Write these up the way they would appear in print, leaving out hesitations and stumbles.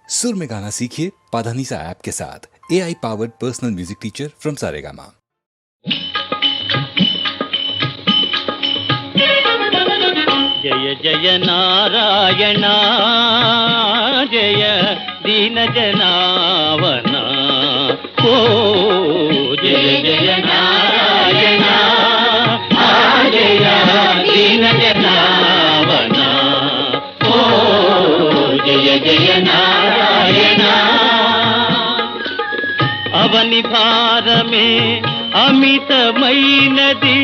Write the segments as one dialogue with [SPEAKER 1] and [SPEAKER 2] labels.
[SPEAKER 1] सुर में गाना सीखिए पाधानीसा ऐप के साथ। AI powered personal music teacher from Saregama.
[SPEAKER 2] जय जय नारायण जय दीन जनावना ओ जय जय नारायण जय दीन जनावना ओ जय जय नारायण। అవని భారమే అమితమైనది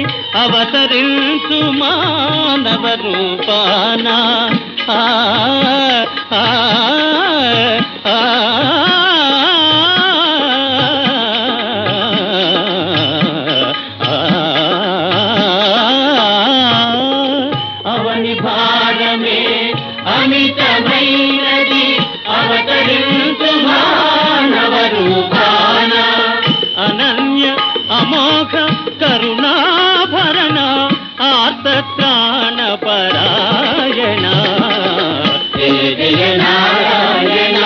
[SPEAKER 2] అవతరించు మానవ రూపాన అవని భారమే అమితమైనది అవతరించు మానవ రూపాన అనన్య అమోఘ కరుణాభరణ ఆర్తత్రాణ పరాయణ జయ జయ నారాయణ।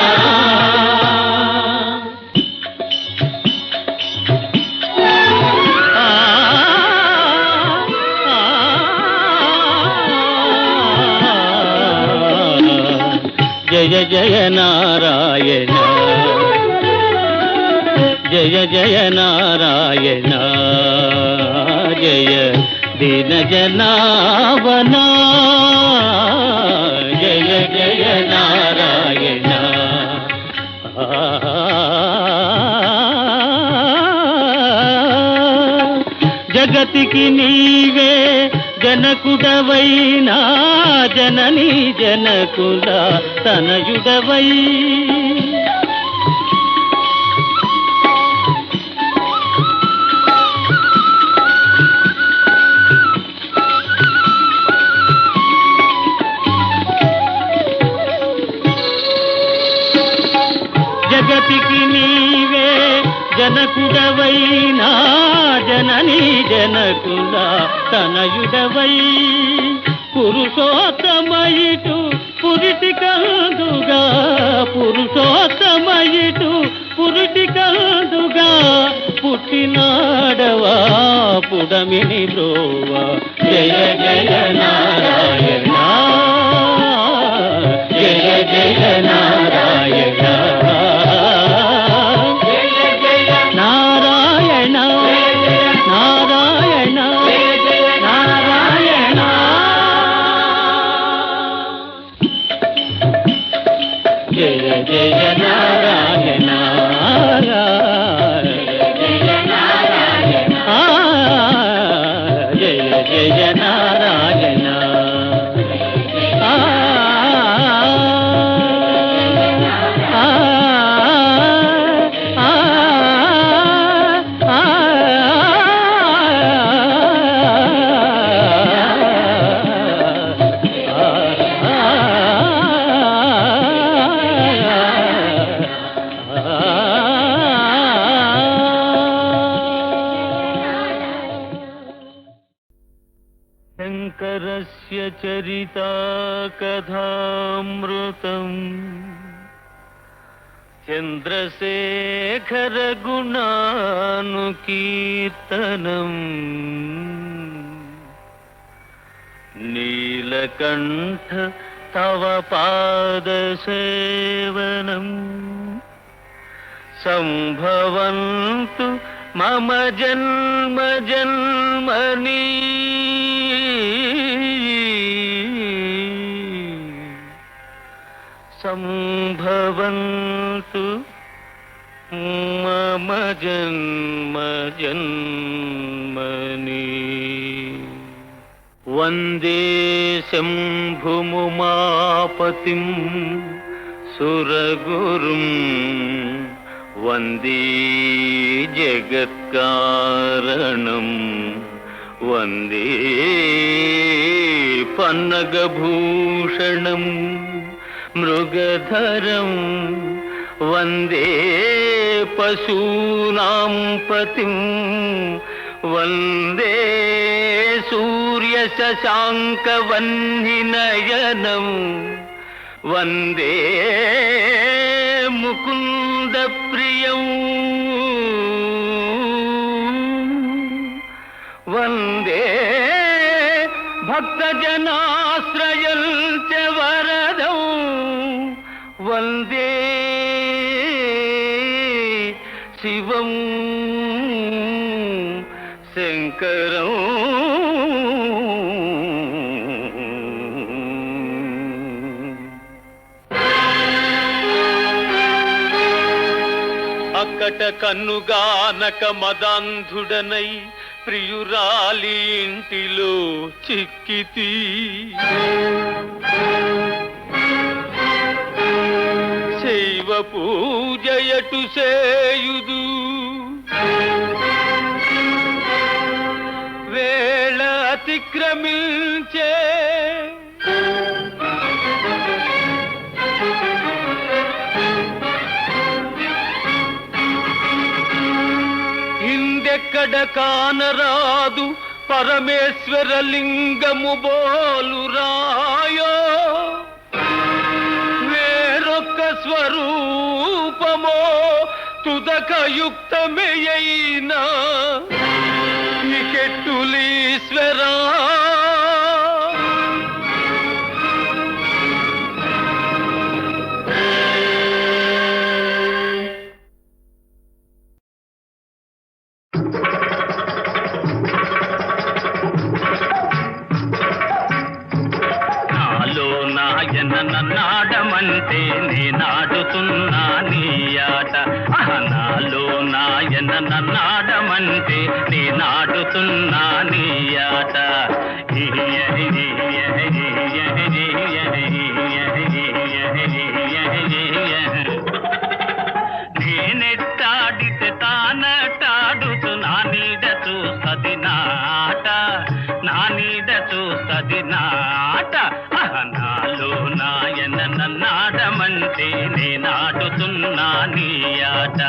[SPEAKER 2] జయ జయ నారాయణ జయ జయ నారాయణ జయ దీన జనావనా జయ జయ నారాయణ। జగతికి నీవే జనకుడవైనా జనని జనకుల తనయుడవై జగతికి నీవే జనకుడవైనా జనని జనకుల తనయుడవై పురుషోత్తమయిటు పురిటి కందుగా పురుషోత్తమయిటు పురిటి కందుగా పుట్టినాడవా పుడమిని బ్రోవ జయ జయ నారాయణ జయ జయ నారాయణ నారాయణ నారాయణ నారాయణ। జయ జయ నారాయణ జయ నారాయణ జయ జయ నారాయణ శంకరస్య చరితా కథామృతం చంద్రశేఖర గుణానుకీర్తనం నీలకంఠ తవ పాదసేవనం సంభవంతు మమ జన్మ జన్మని సంభవంతు మమ జన్మ జన్మని। వందే శంభుముమాపతిం సురగురుం వందే జగత్కారణం వందే పన్నగభూషణం మృగధరం వందే పశూనాం పతిం వందే సూర్యశశాంకవన్నినయనం వందే ప్రియం వందే భక్తజనాశ్రయం చ వరదం వందే శివం శంకరం అక్కట కన్నుగానక మదాంధుడనై ప్రియురాలి ఇంటిలో చిక్కితి శైవ పూజయటు సేయుదు వేళ అతిక్రమించే ఇందెక్కడ కానరాదు పరమేశ్వర లింగము బోలురాయో వేరొక్క స్వరూపమో తుదకయుక్తమేయైనా నికెట్టులీశ్వరా నాడమంటే నేనాడుతున్నా నీ ఆట నాలో నాయన నాడమంటే నేనాడుతున్నా నీ ఆట నేనెట్టాడితే తానటాడుతూ నా నీడ చూస్తది నాట నా నీడ చూస్తది నాట నాలో నాయన నాడమంటే నేనాడుతున్నా నీ ఆట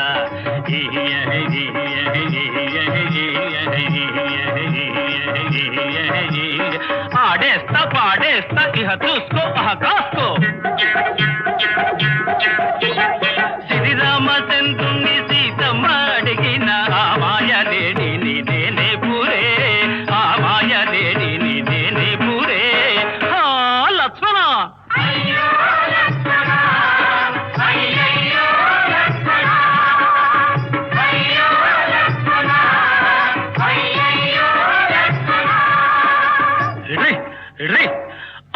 [SPEAKER 2] ఆడేస్తా పాడేస్తా ఇహ చూసుకో అహ కాసుకో శ్రీరామచంద్రుని సీతమ్మ అడిగిన ఆ మాయలేని నీదేనే పూరే ఆ మాయలేని నీదేనే పూరే లక్ష్మణ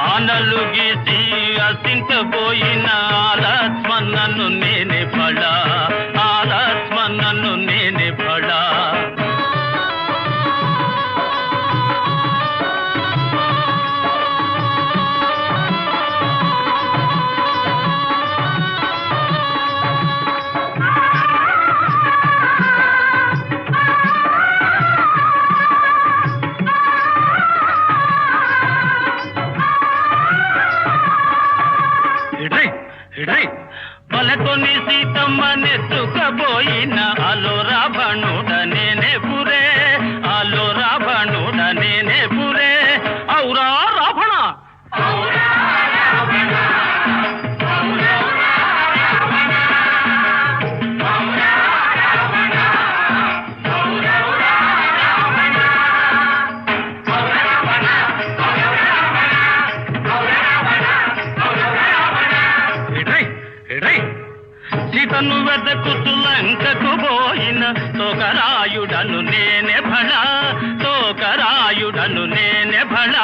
[SPEAKER 2] ఆనలు గీసి అసించబోయిన లక్ష్మణను నేనే పడా ఆ లక్ష్మణను నేనే పడా పలకొని సీతమ్మ నెత్తుకపోయిన అలో రావణుడ నేనే పురే అలో రావణుడ నేనే పురే ఔరా రావణ సీతను వెదకుతూ లంకకు పోయిన తోకరాయుడను నేనే భళ తోకరాయుడను నేనే భళ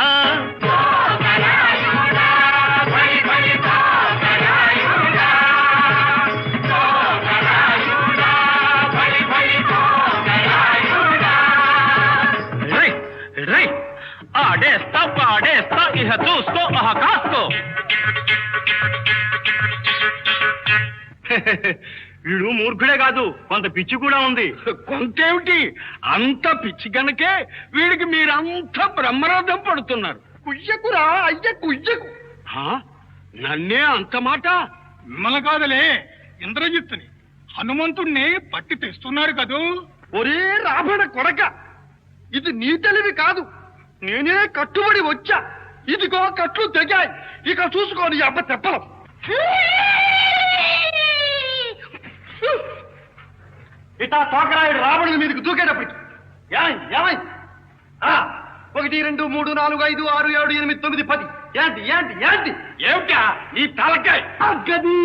[SPEAKER 2] ఆడేస్తా పాడేస్తా ఇహ చూసుకో అహ కాసుకో
[SPEAKER 3] వీడు మూర్ఖుడే కాదు కొంత పిచ్చి కూడా ఉంది.
[SPEAKER 4] కొంతేమిటి, అంత పిచ్చి గనకే వీడికి మీరంతా బ్రహ్మరథం పడుతున్నారు. కుయ్యకురా అయ్య కుయ్యకు. నన్నే అంత మాట? మిమ్మల్ని కాదలే, ఇంద్రజిత్తుని హనుమంతుణ్ణి పట్టి తెస్తున్నారు కదూ. ఒరే రాబడ కొడక, ఇది నీ తెలివి కాదు, నేనే కట్టుబడి వచ్చా. ఇదిగో కట్లు తెగాయి, ఇక చూసుకోని అబ్బ తెప్పలం.
[SPEAKER 3] మిగతా తోకరాయుడు రావణుల మీదకి దూకేటప్పటికి ఏమైంది 1 2 3 4 5 6 7 8 9 10 ఏంటి
[SPEAKER 4] ఏమిటా నీ తలకాయ
[SPEAKER 3] గది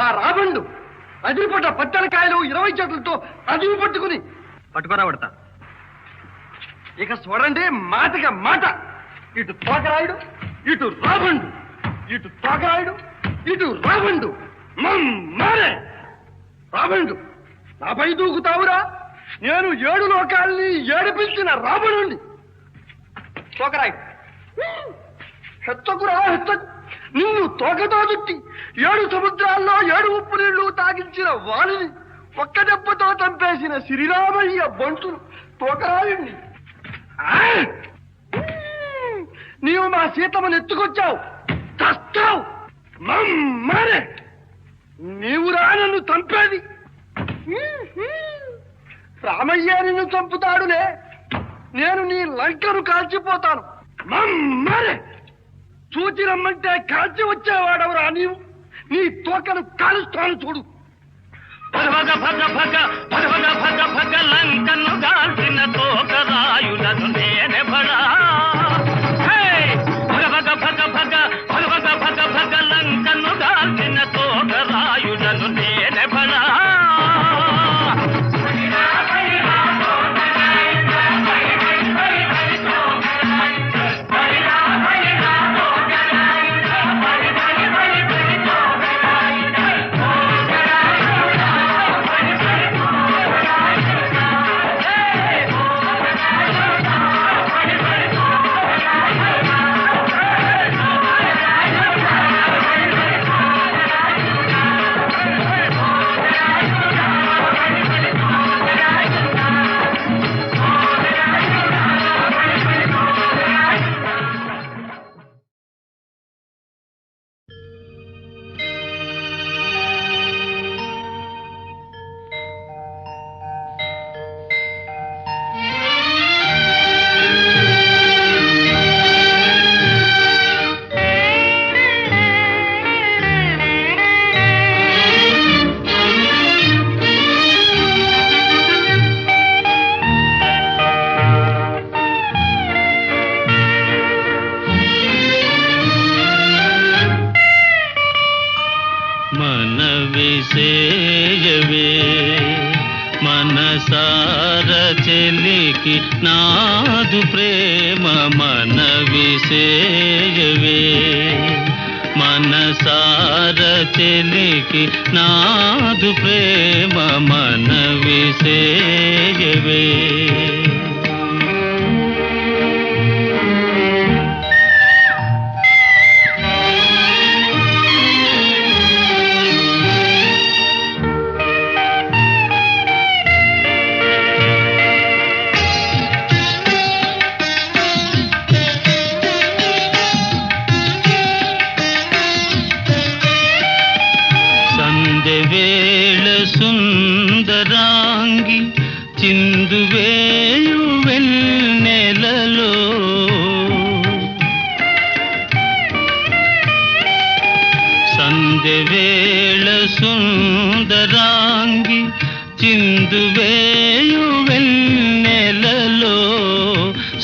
[SPEAKER 3] ఆ రావణుడు అదిరిపడ్డ పట్టెలకాయలు 20 చెట్లతో అదివి పట్టుకుని పట్టుకురాబడతా. ఇక చూడండి మాటగా మాట, ఇటు తోకరాయుడు ఇటు రావణుడు, ఇటు తోకరాయుడు ఇటు రావణుడు. మారే రావణుడు నాపై దూకుతావురా? నేను 7 లోకాల్ని ఏడిపించిన రావణుణ్ణి. తోకరాయుడు హెచ్చకురా హెచ్చకు, నిన్ను తోకతో చుట్టి 7 సముద్రాల్లో 7 ఉప్పు నీళ్లు తాగించిన వాణిని ఒక్క దెబ్బతో చంపేసిన శ్రీరామయ్య బంటును తోకరాయుణ్ణి. నీవు మా సీతమ్మను ఎత్తుకొచ్చావు, చస్తావు. మరే నీవురా నన్ను చంపేది? రామయ్య నిన్ను చంపుతాడులే, నేను నీ లంకను కాల్చిపోతాను. మరే చూచి రమ్మంటే కాల్చి వచ్చేవాడవరా నీవు? నీ తోకను కాలుస్తాను చూడు.
[SPEAKER 2] భగ భగ భగ భగ భగ భగ లంకను గాల్చిన తోకరాయులను నేనెవడా? భగ భగ భగ భగ భగ భగ భగ భగ లంకను గాల్చిన తోకరాయులను నేనెవడా? మనసార చెలికి నాదు ప్రేమ మనవిసేయవే, మనసార చెలికి నాదు ప్రేమ మనవిసేయవే. వేళ సుందరాంగి చిందువేయు వెన్నెలలో, సంధ్య వేళ సుందరాంగి చిందువేయు వెన్నెలలో,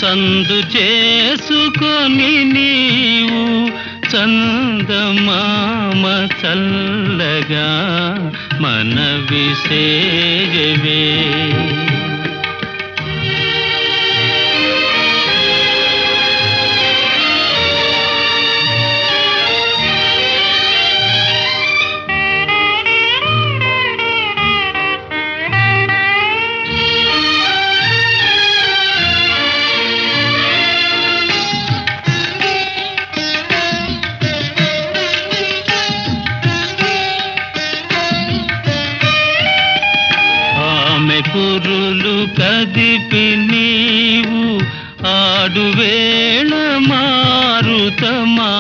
[SPEAKER 2] సందు చేసుకొని నీవు చందమామ చల్లగా మనవిసేయవే. కురులు కదిపి నీవు ఆడువేళ మారుతమా,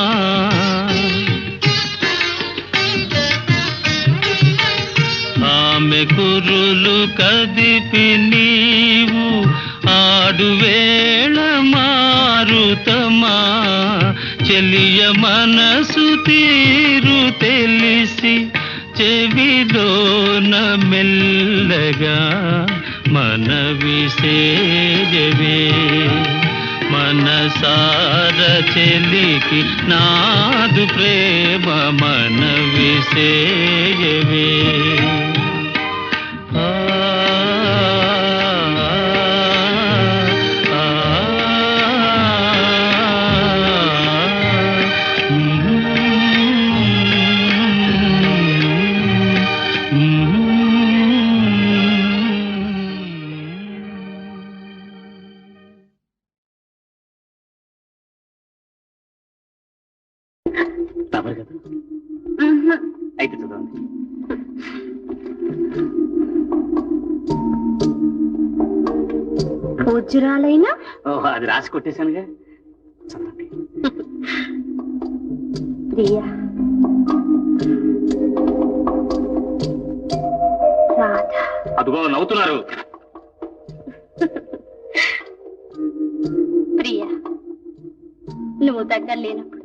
[SPEAKER 2] ఆమె కురులు కదిపి నీవు ఆడువేళ మారుతమా, చెలియ మనసు తీరు తెలిసి చెవిలో కన్నున మెల్లగా మనవి సేయవే మనసార చెలికి నాదు ప్రేమ మనవి సేయవే
[SPEAKER 5] అయితే చదవండి.
[SPEAKER 6] పూజ్యురాలైనా
[SPEAKER 5] ఓహో, అది రాసి కొట్టేశానుగా. చదవండి.
[SPEAKER 6] ప్రియా రాధా.
[SPEAKER 5] అదిగో నవ్వుతున్నారు.
[SPEAKER 6] ప్రియా, నువ్వు దగ్గర లేనప్పుడు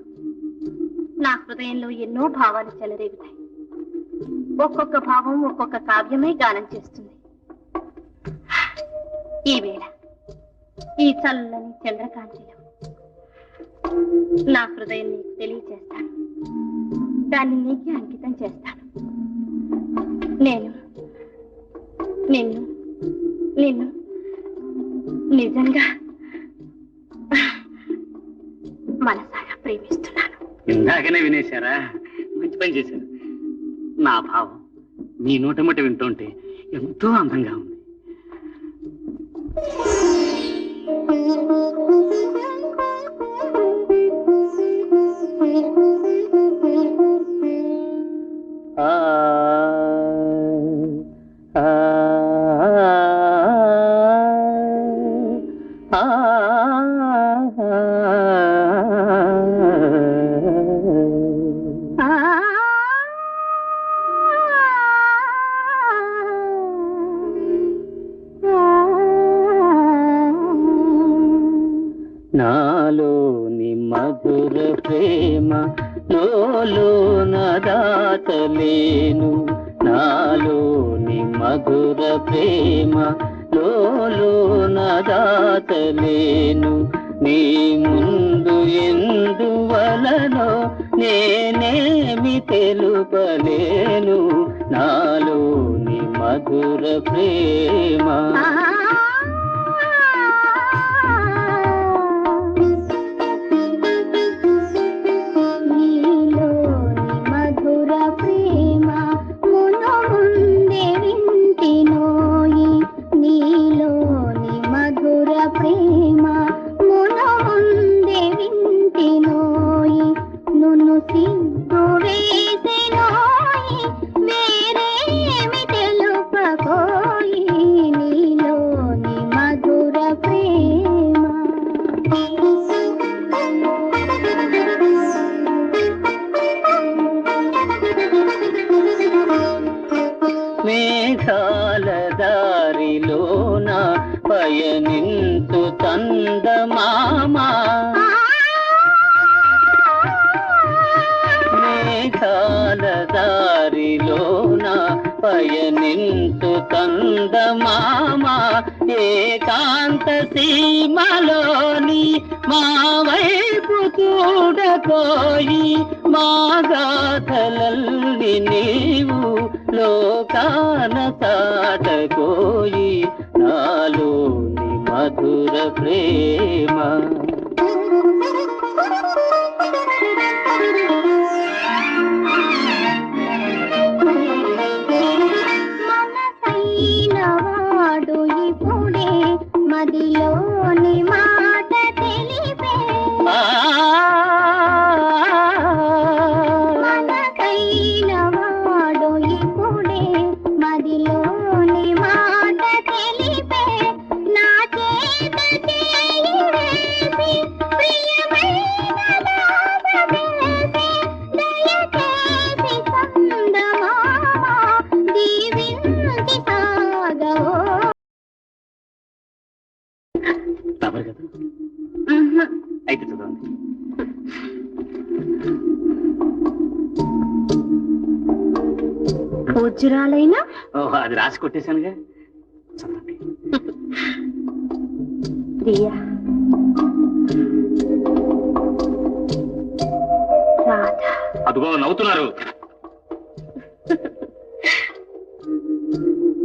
[SPEAKER 6] నా హృదయంలో ఎన్నో భావాలు చెలరేగుతాయి. ఒక్కొక్క భావం ఒక్కొక్క కావ్యమే గానం చేస్తుంది. ఈ వేళ ఈ చల్లని చంద్రకాంతిలో నా హృదయం నీకు తెలియచేస్తాను. దాన్ని నీకే అంకితం చేస్తాను. నేను నిన్ను నిన్ను నిజంగా మనసారా ప్రేమిస్తున్నాను.
[SPEAKER 5] ఇందాకనే వినేశారా? మంచి పని చేశారు. నా భావం మీ నోటముట వింటుంటే ఎంతో అందంగా ఉంది. నాలోని మధుర ప్రేమ లోన దాచలేను. నాలోని మధుర ప్రేమ లోన దాచలేను. నీ ముందు ఎందువలనో నేనేమి తెలుపలేను. నాలోని మధుర ప్రేమ మేఘాల దారిలోన పయనింతు చందమామా. మేఘాల దారిలోన పయనింతు చందమామా. ఏకాంత సీమలోని మా వైపు చూడకోయి. మా గాథలల్ని నీవు లోకాన తాటకోయి. నాలోని మధుర ప్రేమ
[SPEAKER 6] మనసైన వాడు ఇప్పుడే మదిలోని మాట తెలిపే. మనసైన వాడు ఇప్పుడే మదిలోని మాట తెలిపే. నా చేత చేయి వేసి ప్రియమైన దాస వేసి పూజ్యురాలైనా
[SPEAKER 5] ఓహో, అది రాసి కొట్టేశానుగా. చదవండి.
[SPEAKER 6] ప్రియా రాధా.
[SPEAKER 5] అదిగో నవ్వుతున్నారు.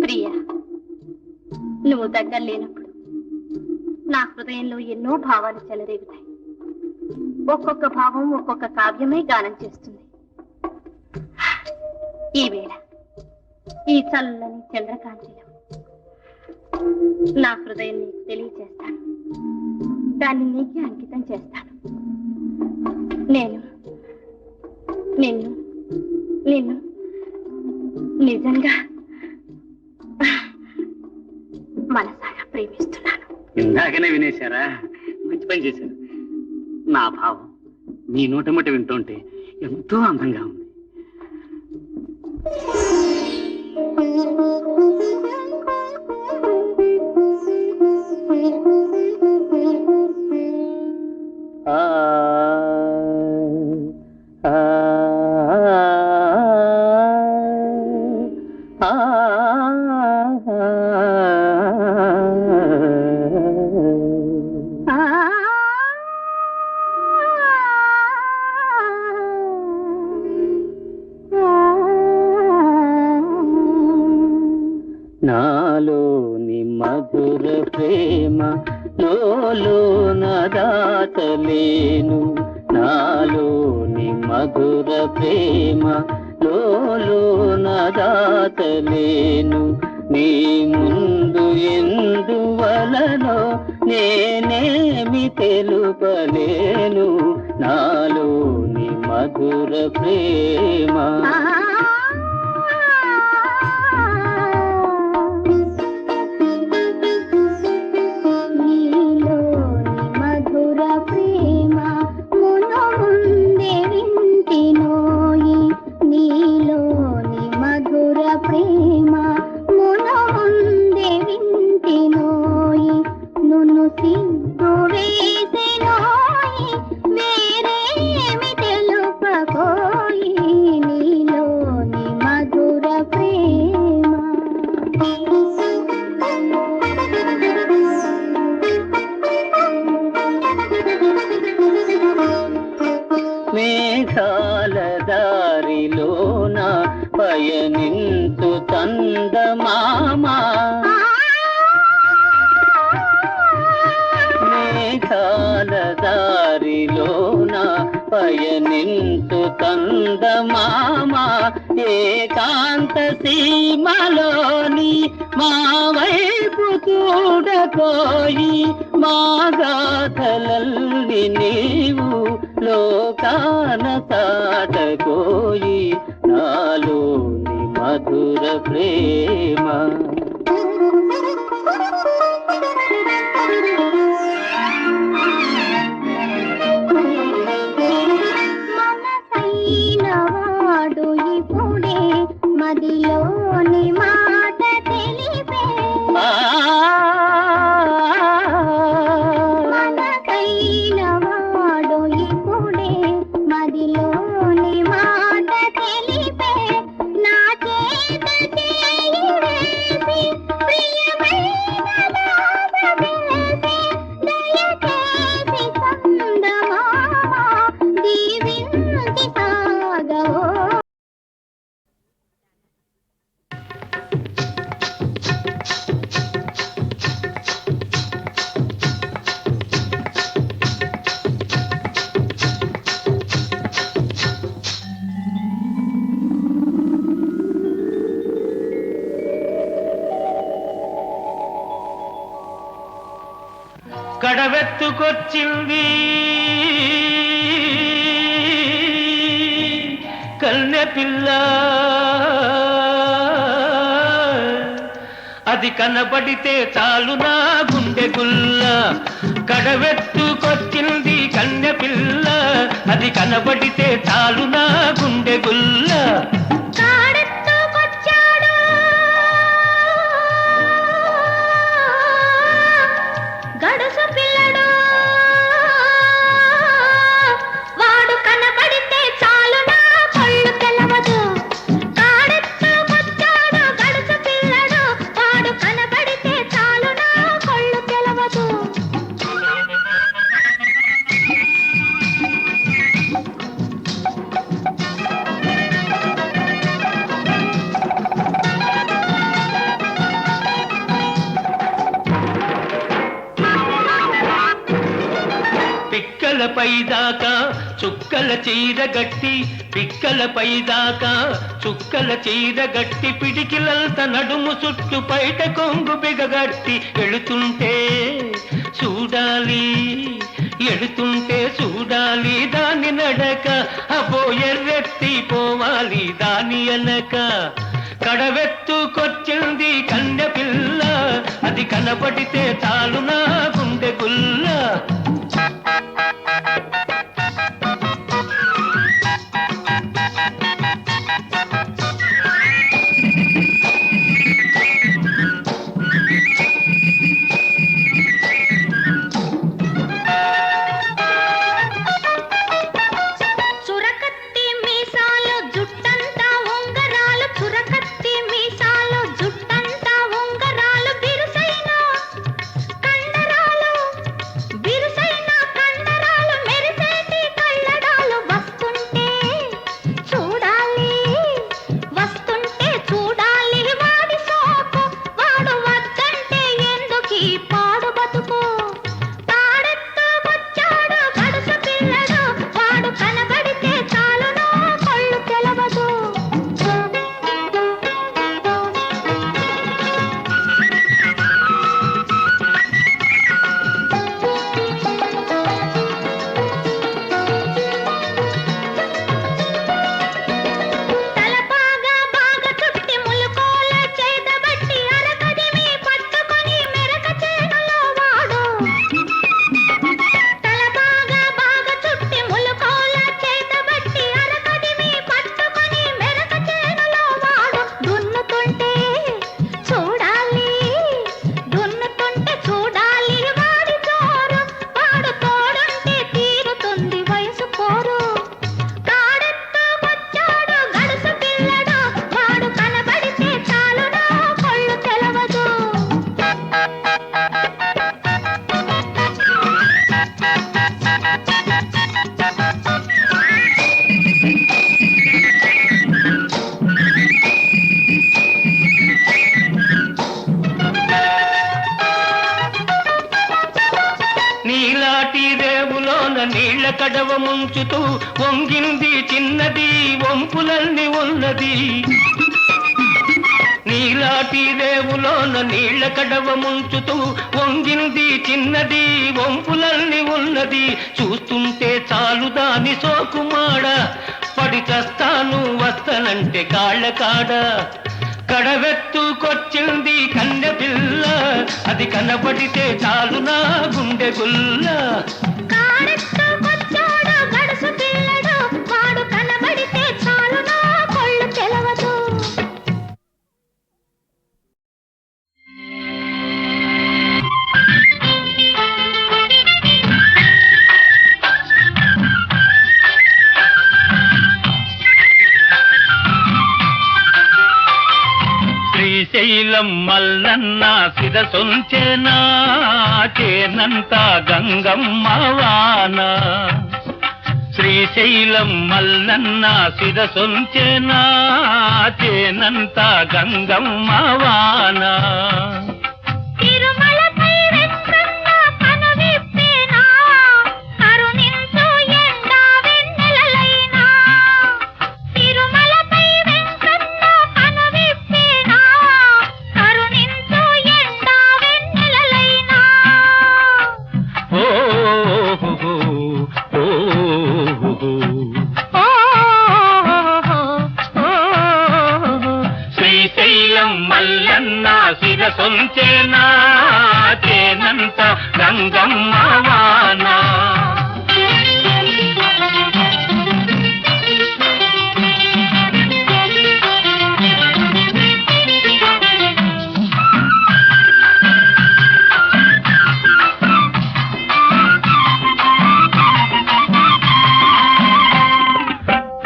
[SPEAKER 6] ప్రియా, నువ్వు దగ్గర లేనప్పుడు నా హృదయంలో ఎన్నో భావాలు చెలరేగుతాయి. ఒక్కొక్క భావం ఒక్కొక్క కావ్యమై గానం చేస్తుంది. ఈ వేళ ఈ చల్లని చంద్రకాంతిలో నా హృదయం నీకు తెలియచేస్తాను. దాన్ని నీకే అంకితం చేస్తాను. నేను నిన్ను నిన్ను నిజంగా మనసారా ప్రేమిస్తున్నాను.
[SPEAKER 5] ఇందాకనే వినేశారా? మంచి పని చేశారు. నా భావం మీ నోటముట వింటుంటే ఎంతో అందంగా ఉంది. నాలోని మధుర ప్రేమ లోన దాచలేను. నాలోని మధుర ప్రేమ లోన దాచలేను. నీ ముందు ఎందువలనో నేనేమి తెలుపలేను. నాలోని మధుర ప్రేమ. మేఘాల దారిలోన పయనింతు చందమామా. మేఘాల దారిలోన పయనింతు చందమామా. ఏకాంత సీమలోని మా వైపు చూడకోయి. మా గాథలల్ని నీవు లోకాన తాటకోయి. నాలోని మధుర ప్రేమ.
[SPEAKER 6] మనసైన వాడు ఇప్పుడే మదిలోని మాట తెలిపే. మనసైన వాడు ఇప్పుడే మదిలోని మాట తెలిపే. నా చేత చేయి వేసి ప్రియమైన దాత వేసి దయచేసి చందమామ దీవించి సాగవో.
[SPEAKER 2] కడవెత్తుకొచ్చింది కన్నె పిల్ల. అది కనబడితే చాలు నా గుండె గుల్ల. కడవెత్తుకొచ్చింది కన్నె పిల్ల. అది కనబడితే చాలు నా గుండె గుల్ల.
[SPEAKER 6] గడుసు పిల్లడు వాడు కనబడితే చాలు నా కళ్ళు తెలవదు. కాడెత్తుకొచ్చాడు
[SPEAKER 7] పైదాకా చుక్కల చీర గట్టి పిక్కల పైదాకా చుక్కల చీర గట్టి పిడికిలంత నడుము చుట్టు పైట కొంగు బిగగట్టి ఎడుతుంటే చూడాలి ఎడుతుంటే చూడాలి దాని నడక అబ్బో ఎర్రెత్తి పోవాలి దాని అనక కడవెత్తుకొచ్చింది కన్య పిల్ల అది కనపడితే చాలు నా గుండె గుల్ల నీళ్ల కడవ ముంచుతూ వంగింది చిన్నది వంపులన్నీ ఉన్నది నీలాటి రేవులోన నీళ్ల కడవ ముంచుతూ వంగింది చిన్నది వంపులన్నీ ఉన్నది చూస్తుంటే చాలు దాని సోకుమాడ పడి చస్తాను వస్తనంటే కాళ్ళ కాడ కడవెత్తుకొచ్చింది కన్నె పిల్ల అది కనబడితే చాలు నా గుండె గుల్ల శ్రీశైలం మల్లన్న శిరసొంచెనా చేనంత గంగమ్మ వాన శ్రీశైలం మల్లన్న శిరసొంచెనా చేనంత గంగమ్మ వాన శిరసొంచెనా చేనంత గంగమ్మ వాన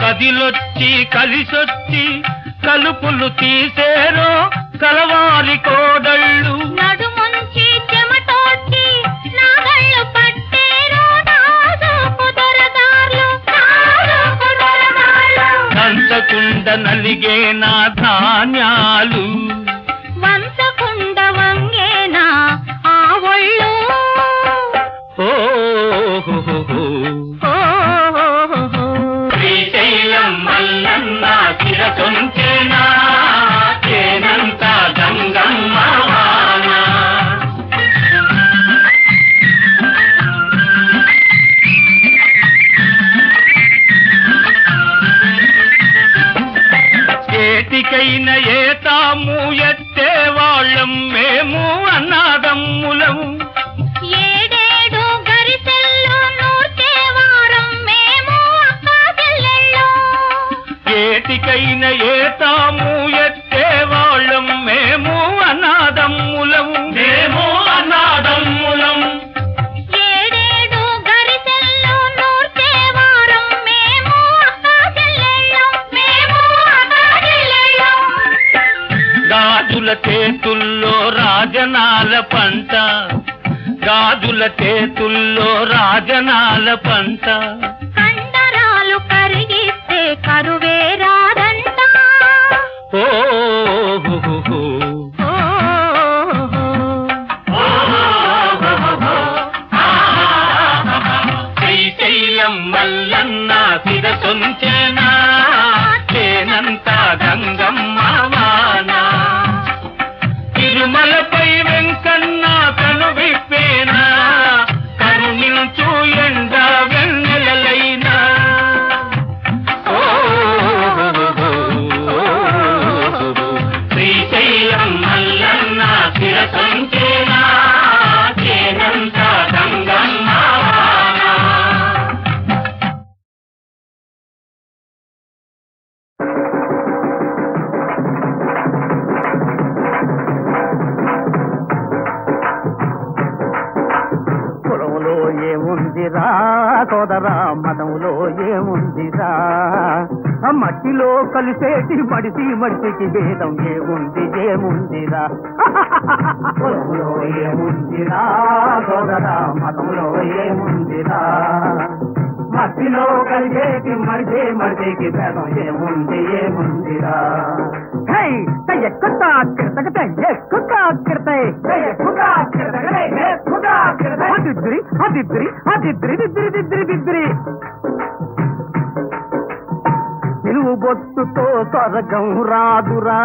[SPEAKER 7] కదిలొచ్చి కలిసొచ్చి కలుపులు తీసేరో కలవాలి కోడళ్ళు
[SPEAKER 6] నడుముంచి చెమటోడ్చి నాగళ్ళు పట్టేరో నాజూకు దొరదార్లు
[SPEAKER 7] దంచకుండ నలిగే నా ధాన్యాలు
[SPEAKER 6] వంచకుండ వంగేనా ఆ ఒళ్ళు
[SPEAKER 7] ఓ
[SPEAKER 2] ఏటికైన ఏతాము ఎత్తే వాళ్ళం మేము అన్నాదమ్ములం.
[SPEAKER 6] ఏడేడు గరిసెల్లో నూర్చే వారం మేము అక్కా చెల్లెళ్ళం.
[SPEAKER 2] ఏటికైన ఏతాము ఎత్తే వాళ్ళం మేము అన్నాదమ్ములం. మేము అన్నాదమ్ములం.
[SPEAKER 6] ఏడేడు గరిసెల్లో నూర్చే వారం మేము అక్కా చెల్లెళ్ళం. మేము అక్కా చెల్లెళ్ళం.
[SPEAKER 2] గాజుల చేతుల్లో రాజనాల పంట, గాజుల చేతుల్లో రాజనాల పంట.
[SPEAKER 6] కండరాలు కరిగిస్తే కరువే రాదంట.
[SPEAKER 2] ఓ శ్రీశైలం మల్లన్న శిరసొంచెనా, చేనంతా గంగమ్మ వాన. తిరుమలపై వెంకన్న కను విప్పేనా, కరుణించు ఎండ వెన్నెలలైనా. శ్రీశైలం మల్లన్న శిరసొంచెనా, చేనంతా గంగమ్మ వాన.
[SPEAKER 7] కులంలో ఏముందిరా సోదరా, మతంలో ఏముందిరా, మట్టిలో కలిసేటి మడిసి మడిసికి భేదం ఏముంది ఏముందిరా. కులంలో ఏముందిరా సోదరా, మతంలో ఏముందిరా, మట్టిలో కలిసేటి మడిసి మడిసికి భేదం ఏముంది ఏముందిరా. ఎక్కుతా కిడతగతే ఎక్కుతా కిడతాయి ఎక్కుతా కిడతగతే ఎక్కుతా కిడతాయి. అదిద్రి అదిద్రి అదిద్రి దిద్రి దిద్రి దిద్రి. నిలువు బొట్టుతో స్వర్గం రాదురా,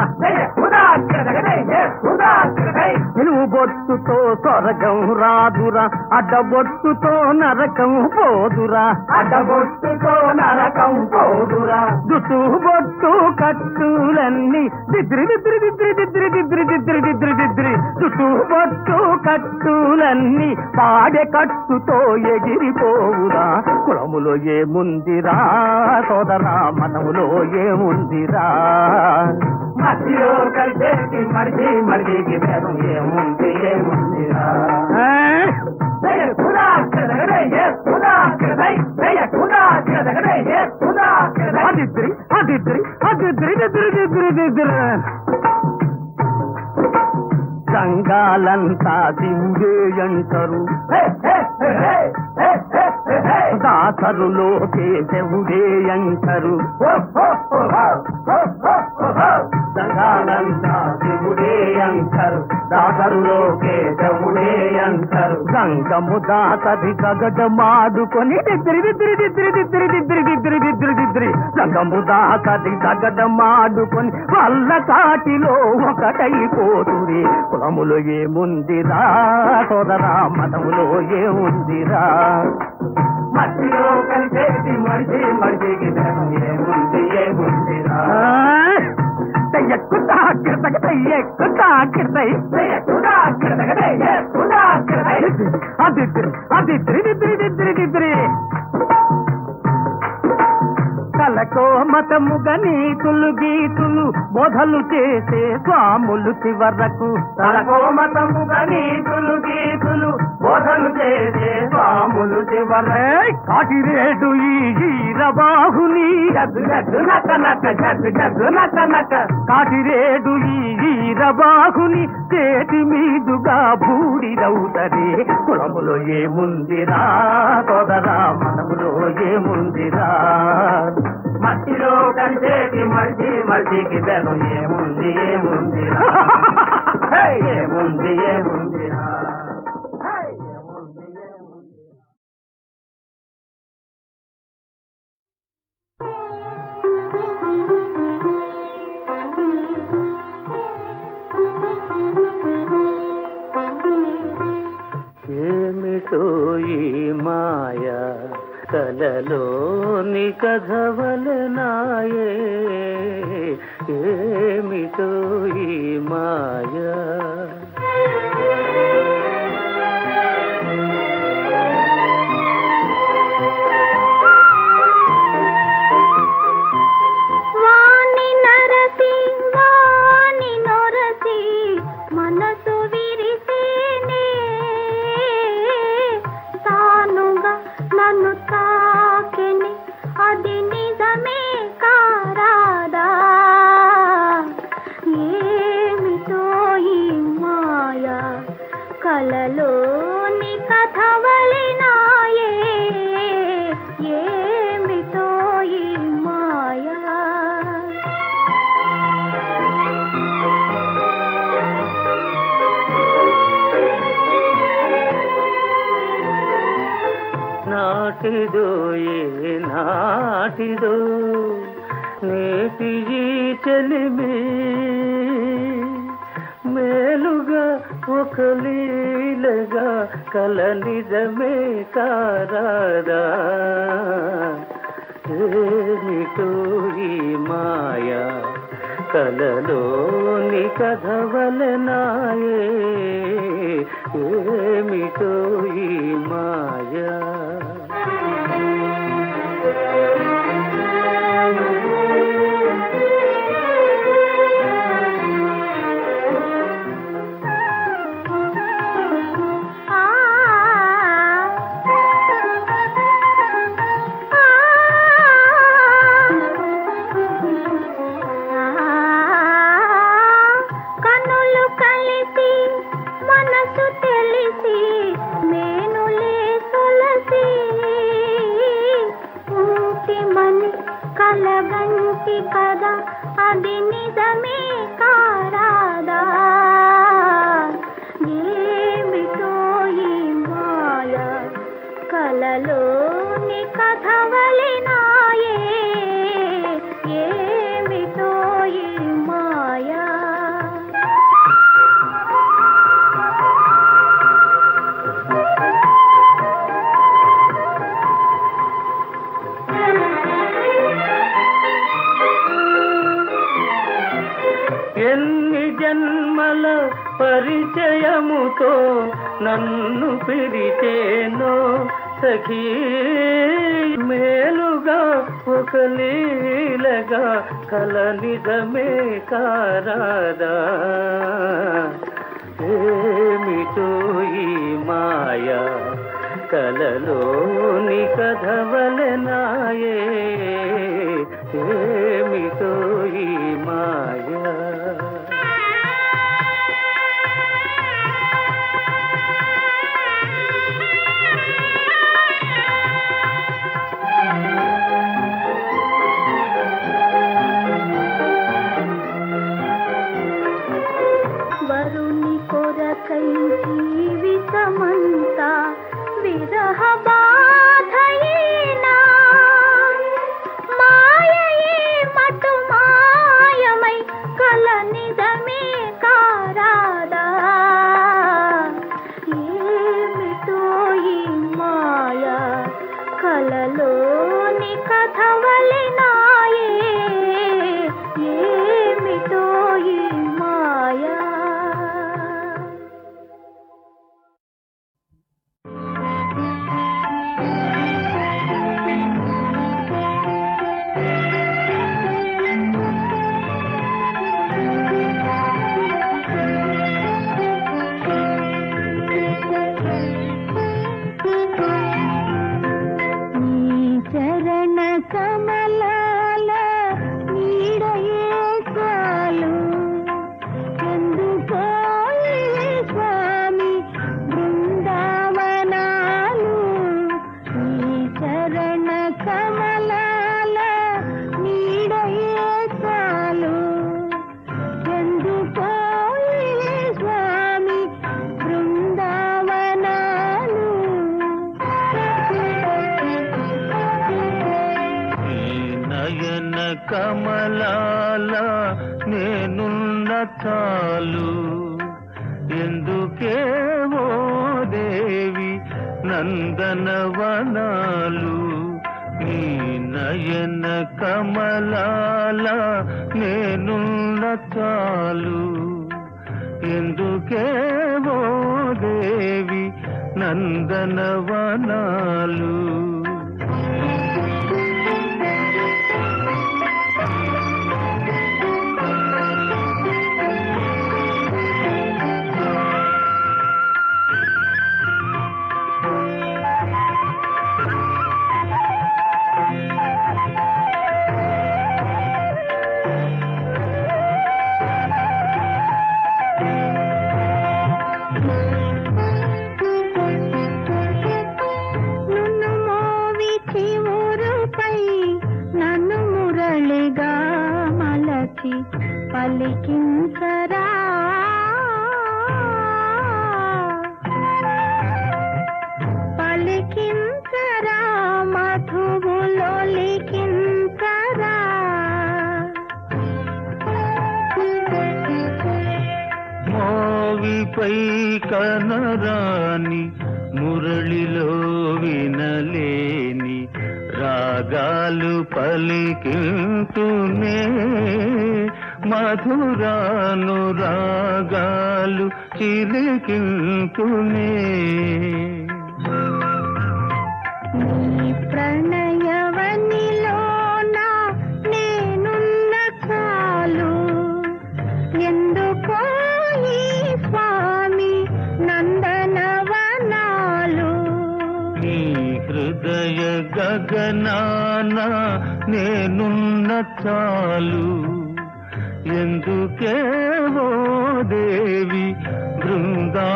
[SPEAKER 7] నిలువు బొట్టుతో స్వర్గం రాదురా, అడ్డబొట్టుతో నరకం పోదురా, అడ్డబొట్టుతో నరకం పోదురా. జుట్టు బొట్టు కట్టులన్నీ దిద్రి దిద్రి దిద్రి దిద్రి దిద్రి దిద్రి దిద్రి దిద్రి. జుట్టు బొట్టు కట్టులన్నీ పాడె కట్టుతో ఎగిరిపోవురా. కులములో ఏముందిరా సోదరా, మనములో ఏముందిరా, మధ్యలో కలిసేటి మడిచి మడికి భేదం ఏముంది ఏముందిరా. అదిద్రి అదిద్రి అదిద్రి దిద్రి దిద్రి దిద్రి. సంఘాలంతా దింగే అంటారు, దాసరులో కేశవుడే అంటారు. సంఘాలంతా శివుడే అంటారు, దాసరులో కేశవుడే అంటారు. గంగము దాసరి గగడమాడుకొని దిద్రి దిద్రి దిద్రి దిద్రి దిద్రి దిద్రి దిద్రి దిద్రి. గంగము దాసరి గగడమాడుకొని వల్ల కాటిలో ఒకటైపోతురి. కులములో ఏముందిరా సోదరా, మతములో ఏముందిరా, మట్టిలో కలిసేటి మడిచి మడిచికి ఏముంది ఏముందిరా. ఎక్కుతా కిడతగతే ఎక్కుతా కిడతాయి ఎక్కుతా కిడతగతే ఎక్కుతా కిడతాయి. అదిద్రి అదిద్రి దిద్రి దిద్రి దిద్రి. కలకో మతముగ నీతులు గీతులు బోధలు చేసే స్వాములు చివరకు. కలకో మతముగ నీతులు గీతులు బోధలు చేసే స్వాములు చివరకు. కాటిరేడు ఈ ఈరబాహుని జగ్గు జగ్గు నక నక జగ్గు జగ్గు నక నక. కాటిరేడు ఈ ఈరబాహుని చేతి మీదుగా బూడిదవుతది. కులములో ఏముందిరా సోదరా, మనములో ఏముందిరా, మట్టిలో కలిసేటి మడిచి మడిచికి భేదం ఏముంది ఏముందిరా. ఏముంది ఏముందిరా. ఏమిటో ఈ మాయా కలలోని కథవలనాయే,
[SPEAKER 5] ఏమిటో ఈ మాయా.
[SPEAKER 6] వాణి నరసి వాణి నొరసి మనసు విరిసేనే తానుగా నన్ను తాకెని అది నిజమే కారాదా ఏమిటో ఈ మాయా కలలోని కథ వలెనాయే ఏమిటో ఈ మాయా.
[SPEAKER 5] నాటిదో ఏ నాటిదో నేటి ఈ చెలిమి మేలుగా ఒక లీలగా కల నిజమే కారాదా ఏమిటో ఈ మాయా కలలోని కథ వలెనాయే ఏమిటో ఈ మాయా.
[SPEAKER 6] కన్నులు కలిసి మనసు తెలిసి మేనులే సొలసి ఉంటిమని కలగంటి కదా అది నిజమే కారాదా ఏమిటో ఈ మాయా కలలోని కథ వలెనాయే ఏమిటో ఈ మాయా.
[SPEAKER 5] ఎన్ని జన్మల పరిచయముతో నన్ను పిలిచేనో సఖీ మేలుగా ఒక లీలగా కల నిజమే కారాదా ఏమిటో ఈ మాయా కలలోని కథ వలెనాయే ఏమిటో ఈ మాయా.
[SPEAKER 6] వరుని కొరకై జీవితమంతా విరహ బాధయేనా మాయయే మటు మాయమై కల నిజమే కారాదా ఏమిటో ఈ మాయా కలలోని కథ వలెనాయే ఏమిటో ఈ మాయా. చరణ కమలాల నీడయే చాలు ఎందుకో ఈ స్వామి బృందావనాలు ఈ చరణ కమలాల నీడయే చాలు ఎందుకో ఈ స్వామి బృందావనాలు.
[SPEAKER 5] నయన కమలాల నేనున్న చాలు ఎందుకేవో దేవి నందనవనాలు నీ నయ
[SPEAKER 8] నయన కమలాల నేనున్న చాలు ఎందుకేవో దేవి నందనవనాలు
[SPEAKER 6] పలికించరా పలికించరా మధువులో లిఖించరా
[SPEAKER 8] మోవిపై కనరాని మురళిలో వినలేని రాగాలు పలికింతునే మధురాను రాగాలు చిలికింతునే
[SPEAKER 6] నీ ప్రణయవనిలోన నేనున్న చాలు ఎందుకో ఈ స్వామి నందనవనాలు
[SPEAKER 8] నీ హృదయ గగనాన నేనున్న చాలు ఎందుకేవో దేవి బృందావనాలు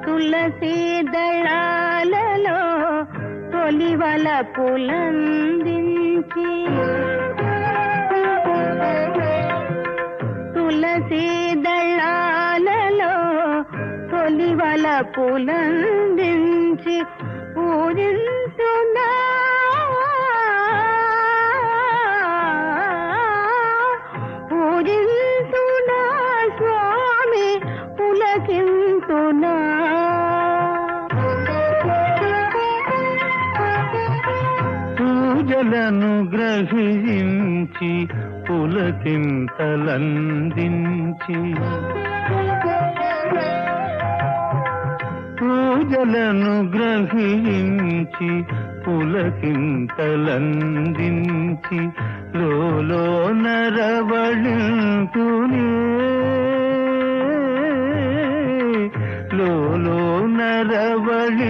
[SPEAKER 6] తులసి దళాలలో తొలివల పులందించి తులసి దళాలలో తొలివల పులందించి పూజించునా పూజించునా స్వామి పులకింతునా
[SPEAKER 8] పూజలను గ్రహించి పులకింతలందించి పూజలను గ్రహించి పులకింతలందించి లోలో నరవళింతునే లోలో నరవళింతునే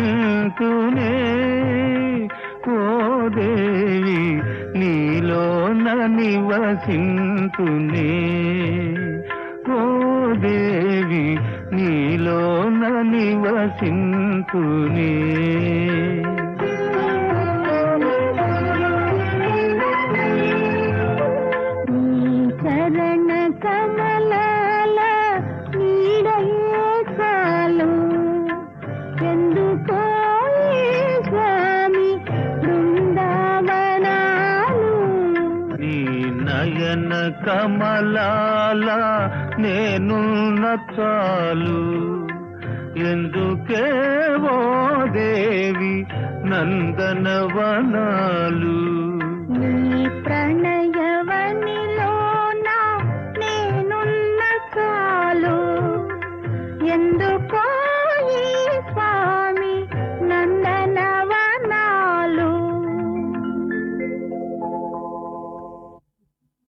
[SPEAKER 8] ఓ దేవి నీలోన నివసింతునే ఓ దేవి నీలోన నివసింతునే
[SPEAKER 6] చరణ కమలాల నీడయే చాలు ఎందుకో ఈ స్వామి బృందావనాలు
[SPEAKER 8] నీ నయన కమలాల నేనున్న చాలు ఎందుకేవో దేవి నందనవనాలు
[SPEAKER 6] నీ ప్రణయ